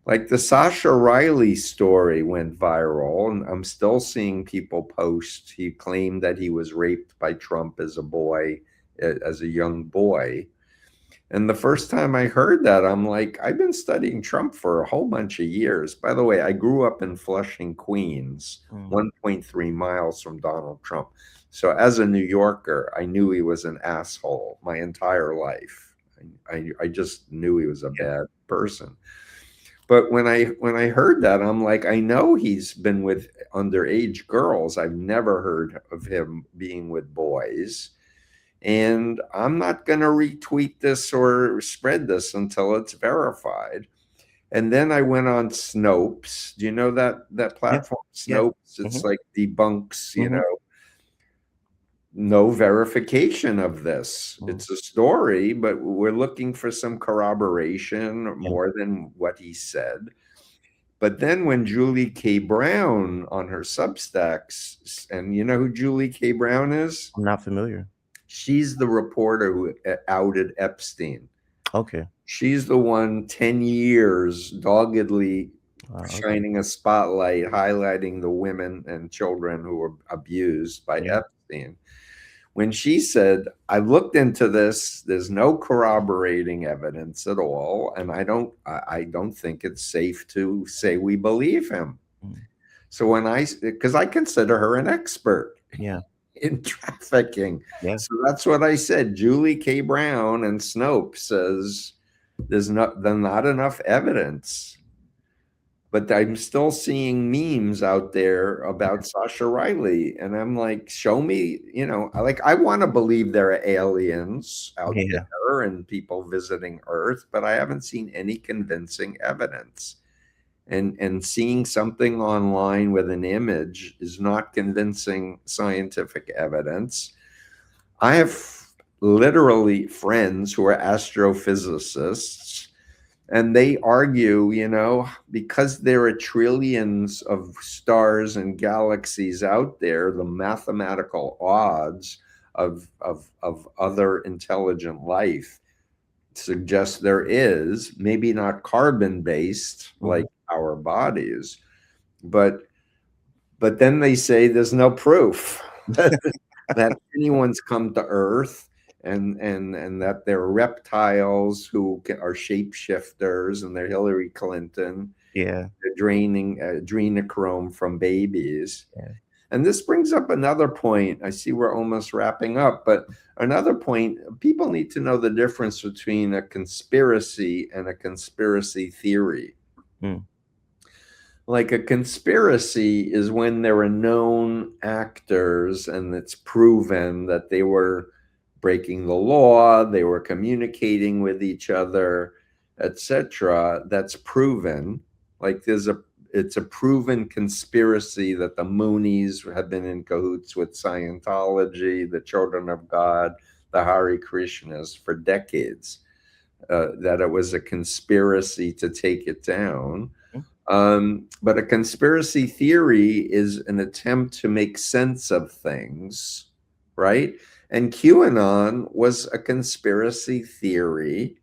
Like the Sasha Riley story went viral, and I'm still seeing people post. He claimed that he was raped by Trump as a boy, as a young boy. And the first time I heard that, I'm like, I've been studying Trump for a whole bunch of years. By the way, I grew up in Flushing, Queens, Mm. 1.3 miles from Donald Trump. So as a New Yorker, I knew he was an asshole my entire life. I just knew he was a Yeah. bad person. But when I heard that, I'm like, I know he's been with underage girls. I've never heard of him being with boys. And I'm not going to retweet this or spread this until it's verified. And then I went on Snopes. Do you know that Yeah. platform, Yeah. Snopes? It's Hmm. like debunks, Hmm. no verification of this. Mm. It's a story, but we're looking for some corroboration Yeah. more than what he said. But then when Julie K. Brown on her Substacks, and you know who Julie K. Brown is? I'm not familiar. She's the reporter who outed Epstein. Okay. She's the one 10 years doggedly Okay. shining a spotlight, highlighting the women and children who were abused by Yeah. Epstein. When she said, I looked into this, there's no corroborating evidence at all, and I don't think it's safe to say we believe him. Mm. So because I consider her an expert Yeah. in trafficking. Yeah. So that's what I said. Julie K. Brown and Snopes says there's not enough evidence. But I'm still seeing memes out there about Sasha Riley. And I'm like, show me, I want to believe there are aliens out Yeah. there and people visiting Earth, but I haven't seen any convincing evidence. And seeing something online with an image is not convincing scientific evidence. I have literally friends who are astrophysicists And they argue, because there are trillions of stars and galaxies out there, the mathematical odds of other intelligent life suggest there is, maybe not carbon based like our bodies, but then they say there's no proof that anyone's come to Earth, and that they're reptiles who are shapeshifters, and they're Hillary Clinton. Yeah. They're draining adrenochrome from babies. Yeah. And this brings up another point. I see we're almost wrapping up, but another point, people need to know the difference between a conspiracy and a conspiracy theory. Like, a conspiracy is when there are known actors and it's proven that they were breaking the law, they were communicating with each other, etc. That's proven. Like, it's a proven conspiracy that the Moonies have been in cahoots with Scientology, the Children of God, the Hare Krishnas for decades, that it was a conspiracy to take it down. But a conspiracy theory is an attempt to make sense of things, right? And QAnon was a conspiracy theory,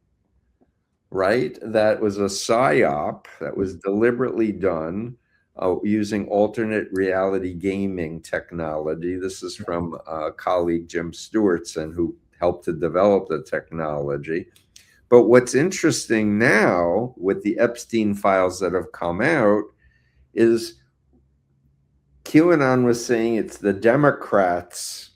right? That was a psyop that was deliberately done using alternate reality gaming technology. This is from colleague Jim Stewartson, who helped to develop the technology. But what's interesting now with the Epstein files that have come out is QAnon was saying it's the Democrats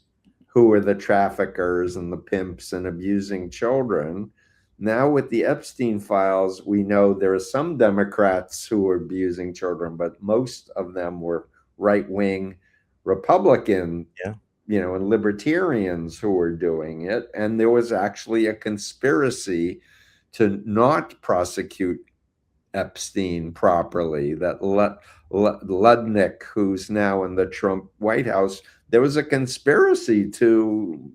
who are the traffickers and the pimps and abusing children. Now with the Epstein files, we know there are some Democrats who are abusing children, but most of them were right-wing Republican, and libertarians who were doing it. And there was actually a conspiracy to not prosecute Epstein properly, that Ludnick, who's now in the Trump White House, there was a conspiracy to,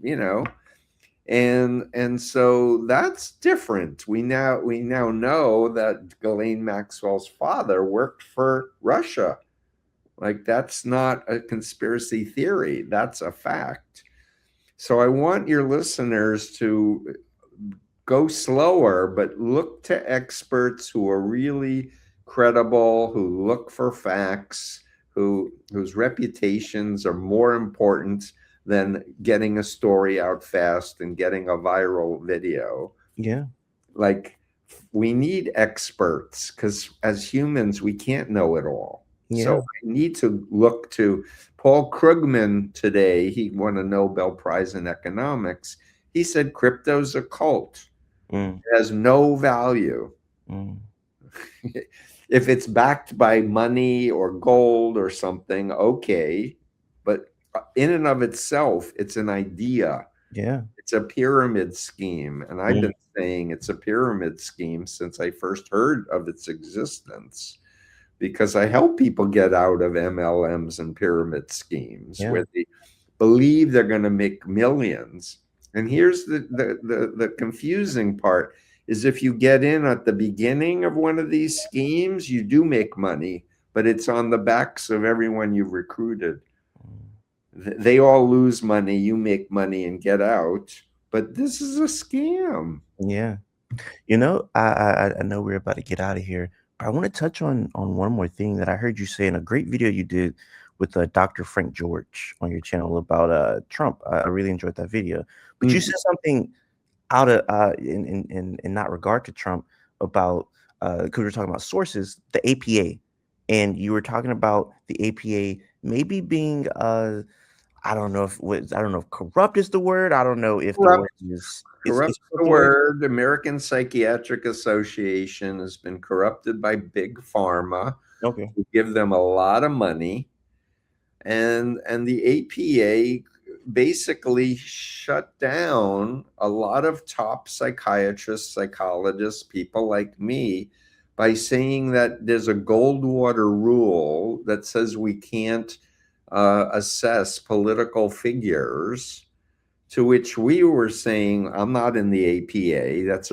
and so that's different. We now know that Ghislaine Maxwell's father worked for Russia. Like, that's not a conspiracy theory. That's a fact. So I want your listeners to go slower, but look to experts who are really credible, who look for facts, whose reputations are more important than getting a story out fast and getting a viral video. Yeah. Like, we need experts, because as humans, we can't know it all. Yeah. So I need to look to Paul Krugman today. He won a Nobel Prize in economics. He said crypto's a cult. It has no value. If it's backed by money or gold or something, okay. But in and of itself, it's an idea. Yeah. It's a pyramid scheme. And I've been saying it's a pyramid scheme since I first heard of its existence, because I help people get out of MLMs and pyramid schemes where they believe they're going to make millions. And here's the confusing part is, if you get in at the beginning of one of these schemes, you do make money, but it's on the backs of everyone you've recruited. They all lose money, you make money and get out, but this is a scam. Yeah. I know we're about to get out of here, but I want to touch on one more thing that I heard you say in a great video you did with Dr. Frank George on your channel about Trump. I really enjoyed that video. But you said something out of in not regard to Trump about because we were talking about sources, the APA, and you were talking about the APA maybe being I don't know if corrupt is the word. I don't know if the word is corrupt. The word. American Psychiatric Association has been corrupted by big pharma. Okay. To give them a lot of money, and the APA basically shut down a lot of top psychiatrists, psychologists, people like me, by saying that there's a Goldwater rule that says we can't assess political figures, to which we were saying, I'm not in the APA. That's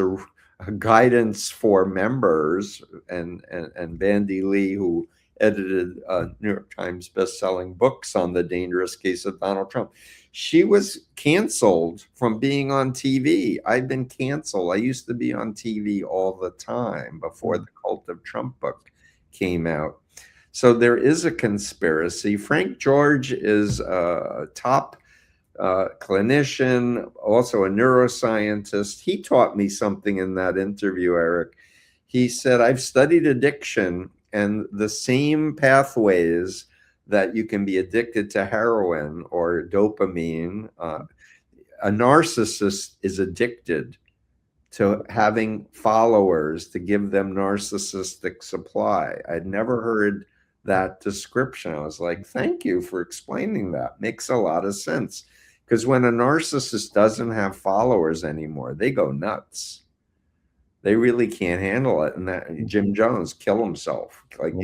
guidance for members, and Bandy Lee, who edited New York Times best-selling books on the dangerous case of Donald Trump. She was canceled from being on TV. I've been canceled. I used to be on TV all the time before the Cult of Trump book came out. So there is a conspiracy. Frank George is a top clinician, also a neuroscientist. He taught me something in that interview, Eric. He said, I've studied addiction, and the same pathways that you can be addicted to heroin or dopamine, a narcissist is addicted to having followers to give them narcissistic supply. I'd never heard that description. I was like, thank you for explaining that. Makes a lot of sense. Because when a narcissist doesn't have followers anymore, they go nuts. They really can't handle it. And that Jim Jones kill himself. Like,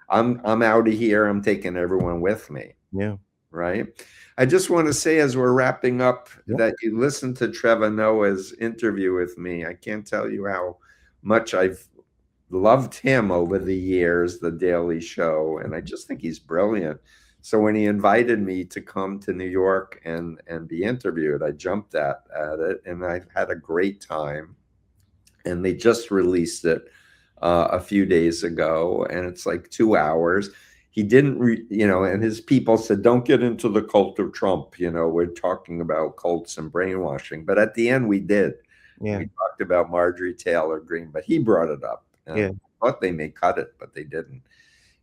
I'm out of here. I'm taking everyone with me. Yeah. Right. I just want to say, as we're wrapping up, that you listened to Trevor Noah's interview with me. I can't tell you how much I've loved him over the years, The Daily Show, and I just think he's brilliant. So when he invited me to come to New York and be interviewed, I jumped at it, and I've had a great time. And they just released it a few days ago, and it's like 2 hours. He didn't, and his people said, don't get into the cult of Trump. We're talking about cults and brainwashing. But at the end, we did. Yeah. We talked about Marjorie Taylor Greene, but he brought it up. I thought they may cut it, but they didn't.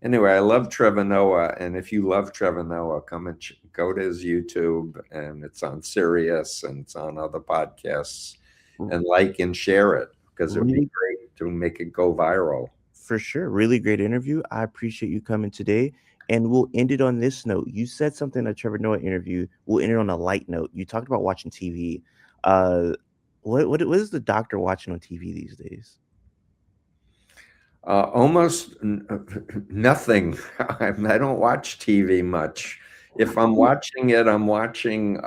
Anyway, I love Trevor Noah. And if you love Trevor Noah, come and go to his YouTube, and it's on Sirius and it's on other podcasts, and like and share it, because it would be great to make it go viral. For sure. Really great interview. I appreciate you coming today. And we'll end it on this note. You said something in a Trevor Noah interview. We'll end it on a light note. You talked about watching TV. What is the doctor watching on TV these days? Almost nothing. I don't watch TV much. If I'm watching it, I'm watching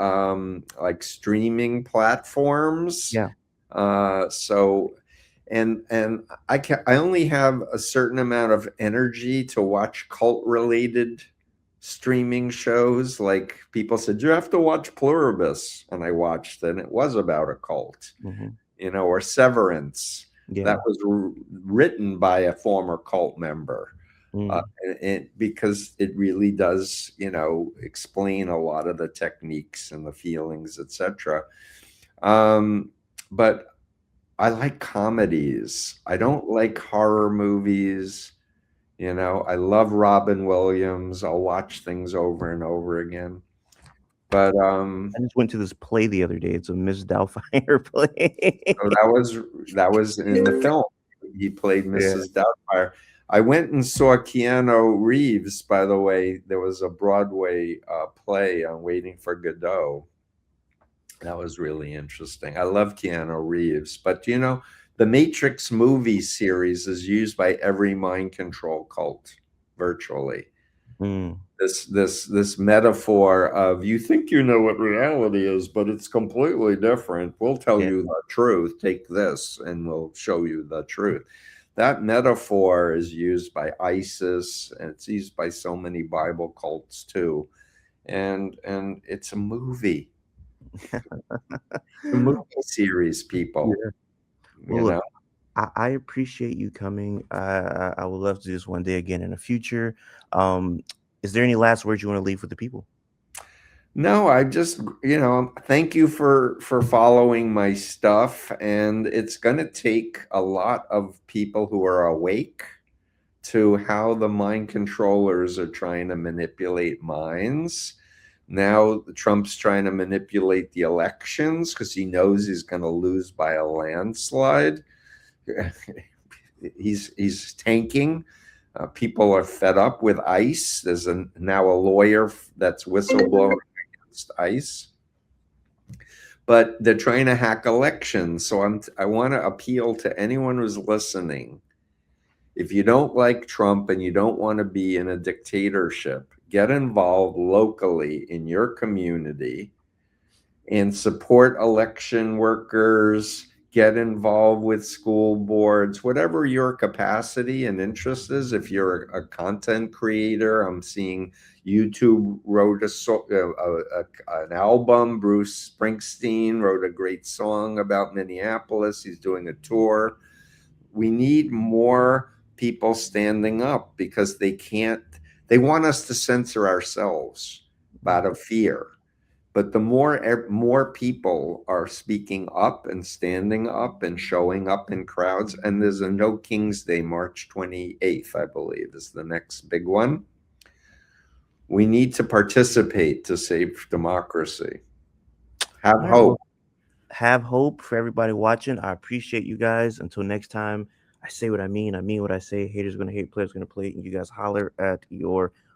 like streaming platforms. Yeah. So, and I only have a certain amount of energy to watch cult-related streaming shows. Like, people said, you have to watch Pluribus, and I watched, and it was about a cult, or Severance. Yeah. That was written by a former cult member. Because it really does, explain a lot of the techniques and the feelings, etc. But I like comedies. I don't like horror movies. I love Robin Williams. I'll watch things over and over again. But I just went to this play the other day. It's a Miss Doubtfire play. So that was in the film. He played Mrs. Doubtfire. I went and saw Keanu Reeves, by the way. There was a Broadway play on Waiting for Godot. That was really interesting. I love Keanu Reeves. But, the Matrix movie series is used by every mind control cult, virtually. This metaphor of, you think you know what reality is, but it's completely different. We'll tell you the truth. Take this, and we'll show you the truth. That metaphor is used by ISIS, and it's used by so many Bible cults too. And it's a movie. A movie series, people. Well, I appreciate you coming. I would love to do this one day again in the future. Is there any last words you want to leave with the people? No, I just, thank you for following my stuff. And it's going to take a lot of people who are awake to how the mind controllers are trying to manipulate minds. Now Trump's trying to manipulate the elections because he knows he's going to lose by a landslide. He's tanking. People are fed up with ICE. There's now a lawyer that's whistleblowing against ICE. But they're trying to hack elections. So I want to appeal to anyone who's listening. If you don't like Trump and you don't want to be in a dictatorship, get involved locally in your community and support election workers. get involved with school boards, whatever your capacity and interest is. If you're a content creator, I'm seeing YouTube wrote an album. Bruce Springsteen wrote a great song about Minneapolis. He's doing a tour. We need more people standing up because they want us to censor ourselves out of fear. But the more people are speaking up and standing up and showing up in crowds, and there's a No King's Day, March 28th, I believe, is the next big one. We need to participate to save democracy. Have All right, hope. well, have hope for everybody watching. I appreciate you guys. Until next time, I say what I mean what I say. Haters gonna hate, players gonna play, and you guys holler at your